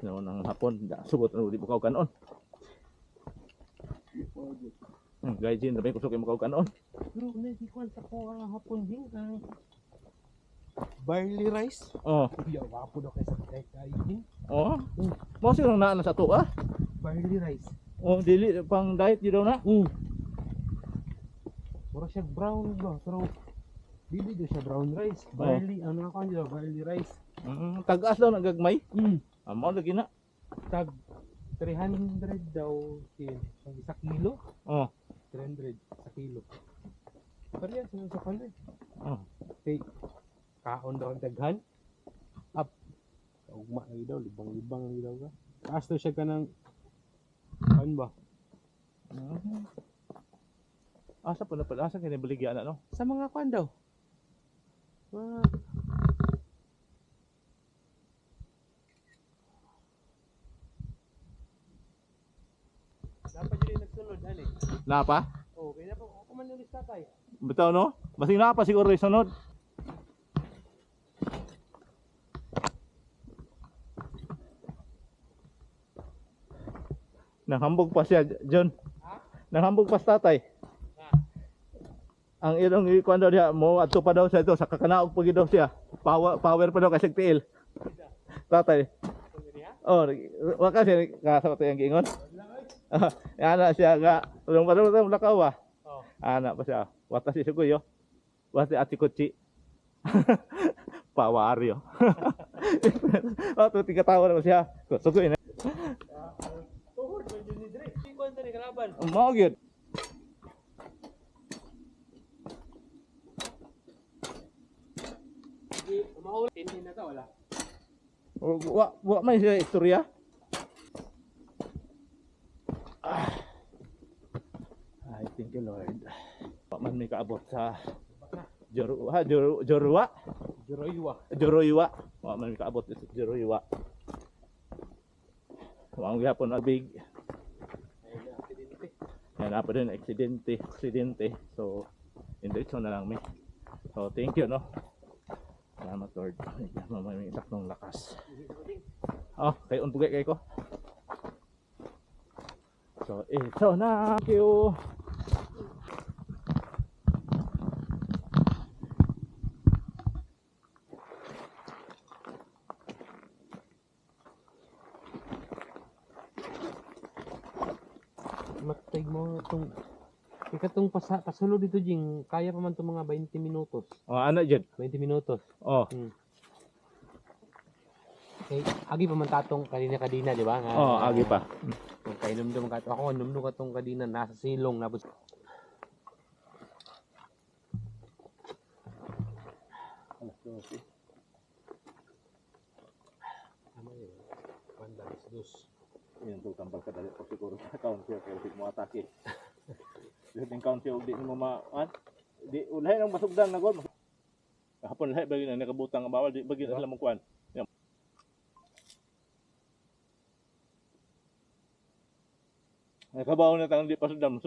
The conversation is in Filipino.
No nang hapon, subot ano di bukaw kanon. Guys, din dami kusog bukaw kanon. Pero di ko sa ko ang hapon din ang barley rice. Oh. Iya, wapo daw kay sa kain. Oh. Mo sila na sa to ah. Barley rice. Oh, dili pang diet di daw na. Mura siya brown ba, pero dili daw siya brown rice. Barley, ano ako niya, barley rice. Tagas daw nagagmay. Amo lagi na. Tag 300 daw yun. Ang isa kilo. Oh. 300 sa kilo. Parehas yun sa kanay. Oh. Okay. Kaon daw ang daghan. Up. Kaugma lagi daw, libang-libang lagi daw ka. Kaas daw siya ka ng ano ba? Asa pala asa kini baligya na no? Sa mga kwan daw. Dapat yun nagsunod, ani? Na pa? Oo, kaya na po, ako man ulit tatay. Bitaw no? Basing na pa siguro isunod. Nanghambog pa siya, John. Ha? Nanghambog pa sa tatay. Ang ilong ikuan daw diha mo adto pa daw sa ito sa kakanaog pagi daw siya. Power pa daw kasi tiil. Tatay. Oh, wa kasi kasama to yung giingon. Ana siya ga ulong pa daw lakaw ah. Oh. Ana pa siya. Wata si sugoy yo. Wati ati kutsi. Pawaryo. Oh, to tiga tawo na siya. Sugoy na. Tuhod ba yun ni Dre? Hindi ko ang tani kalaban. Mao gyud. Hindi, mahuli. Hindi na ka, wala. Wa may siya istorya. I thank you Lord. Wa man may kaabot sa Jorua. Joroywa. Wa man may kaabot sa Joroywa. Wa ang gyapon abig. Yan apa din aksidente. So indiretso na lang mi. So thank you no. Salamat Lord. May saktong lakas. Oh, kay unpugay kay ko. So, ito na. Thank you. Matay mo itong ikatong pasulod dito jing kaya pa man itong mga 20 minutos. Oh, ano dyan? 20 minutos. Oh. Okay, agi pa man tatong kadina di ba? Oh, agi pa. Kay numdum ka ako numdum ka tong kadina nasa silong na Tama yun. Pandalis dos. Yan to tambal ka dali pag siguro sa counter kaya di mo atake. Yung counter og di mo di ulahi nang masugdan na gol. Hapon lahi bagi na nakabutang ang bawal di bagi na sila mong kuan. Nakabaw na tang di pa sudam.